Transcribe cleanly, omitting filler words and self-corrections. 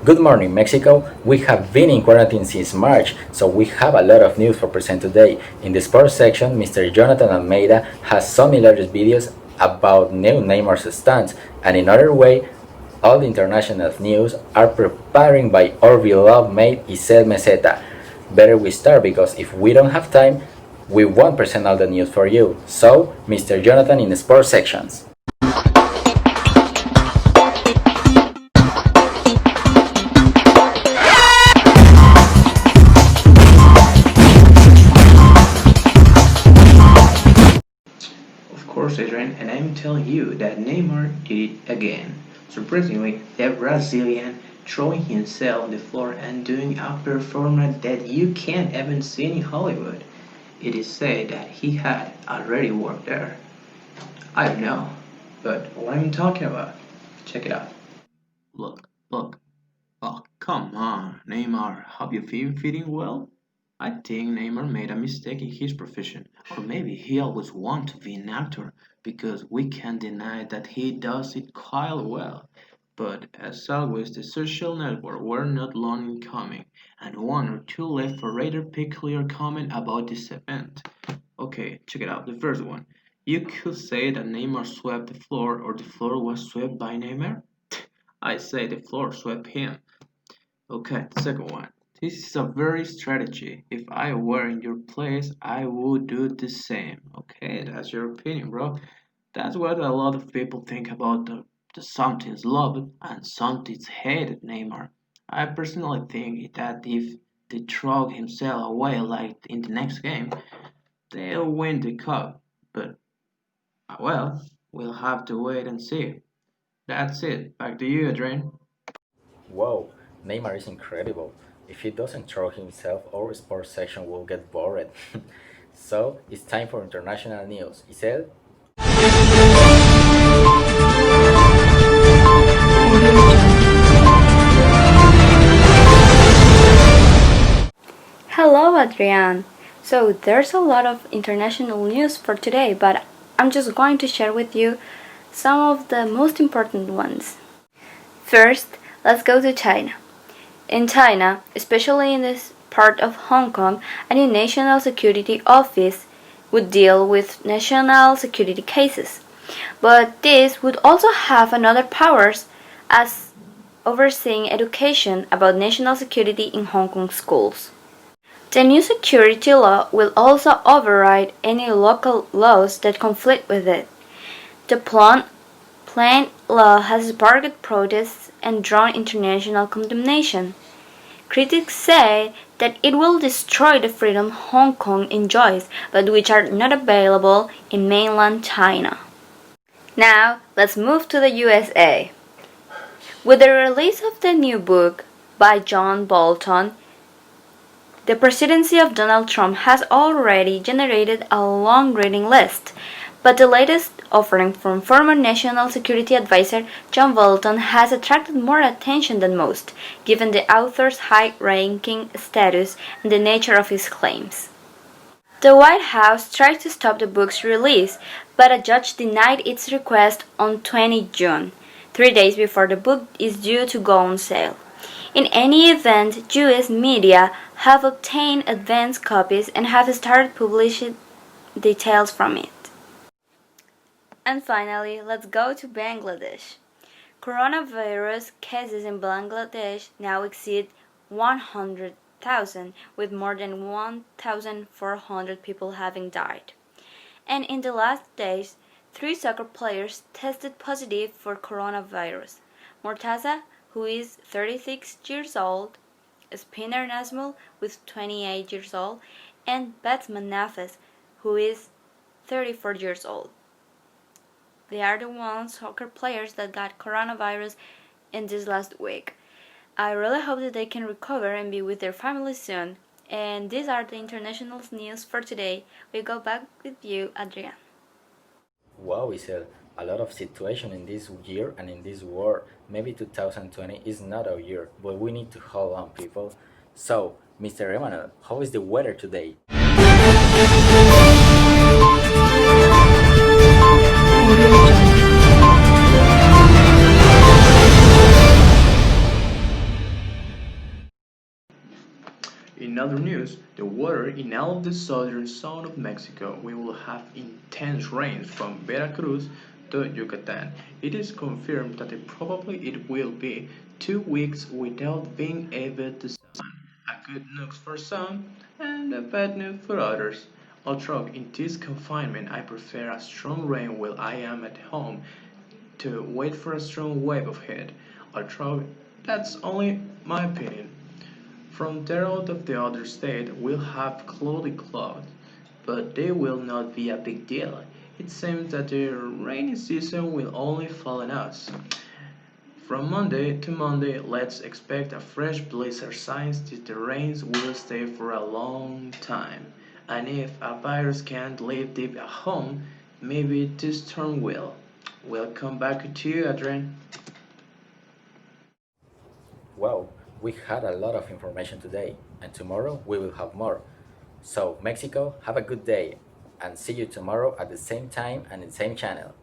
Good morning, Mexico. We have been in quarantine since March, so we have a lot of news for present today. In the sports section, Mr. Jonathan Almeida has some hilarious videos about new Neymar's stunts, and in other way, all the international news are preparing by our beloved mate Izel Mezeta. Better we start because if we don't have time, we won't present all the news for you. So, Mr. Jonathan in the sports sections. Of course, Adrian, and I'm telling you that Neymar did it again. Surprisingly, the Brazilian throwing himself on the floor and doing a performance that you can't even see in Hollywood. It is said that he had already worked there. I don't know, but what I'm talking about. Check it out. Look. Oh, come on, Neymar. Have you been feeling well? I think Neymar made a mistake in his profession, or maybe he always wanted to be an actor, because we can't deny that he does it quite well. But as always, the social networks were not long in coming, and one or two left a rather peculiar comment about this event. Okay, check it out. The first one. You could say that Neymar swept the floor, or the floor was swept by Neymar. I say the floor swept him. Okay, the second one. This is a very strategy. If I were in your place, I would do the same. Okay, that's your opinion, bro. That's what a lot of people think about the something's loved and something's hated Neymar. I personally think that if they throw himself away like in the next game, they'll win the cup. But, well, we'll have to wait and see. That's it. Back to you, Adrian. Wow, Neymar is incredible. If he doesn't throw himself, our sports section will get bored. So, it's time for international news. Isel? Hello, Adrian. So, there's a lot of international news for today, but I'm just going to share with you some of the most important ones. First, let's go to China. In China, especially in this part of Hong Kong, a new national security office would deal with national security cases. But this would also have another powers as overseeing education about national security in Hong Kong schools. The new security law will also override any local laws that conflict with it. The plain law has sparked protests and drawn international condemnation. Critics say that it will destroy the freedom Hong Kong enjoys, but which are not available in mainland China. Now, let's move to the USA. With the release of the new book by John Bolton, the presidency of Donald Trump has already generated a long reading list, but the latest offering from former National Security Advisor John Bolton has attracted more attention than most, given the author's high-ranking status and the nature of his claims. The White House tried to stop the book's release, but a judge denied its request on 20 June, 3 days before the book is due to go on sale. In any event, US media have obtained advance copies and have started publishing details from it. And finally, let's go to Bangladesh. Coronavirus cases in Bangladesh now exceed 100,000, with more than 1,400 people having died. And in the last days, 3 soccer players tested positive for coronavirus. Mortaza, who is 36 years old, spinner Nazmul, with 28 years old, and batsman Nafes, who is 34 years old. They are the soccer players that got coronavirus in this last week. I really hope that they can recover and be with their families soon. And these are the international news for today. We go back with you, Adrian. Wow, Isel, a lot of situation in this year and in this world. Maybe 2020 is not our year, but we need to hold on, people. So, Mr. Emanuel, how is the weather today? other news, the weather in all of the southern zone of Mexico, we will have intense rains from Veracruz to Yucatan. It is confirmed that probably it will be 2 weeks without being able to sun. A good news for some and a bad news for others. Although in this confinement I prefer a strong rain while I am at home to wait for a strong wave of heat. Although that's only my opinion. From there out of the other state we'll have cloudy clouds, but they will not be a big deal. It seems that the rainy season will only fall on us. From Monday to Monday, let's expect a fresh blizzard signs that the rains will stay for a long time. And if a virus can't live deep at home, maybe this storm will. Welcome back to you, Adrian. Wow, we had a lot of information today, and tomorrow we will have more. So, Mexico, have a good day, and see you tomorrow at the same time and the same channel.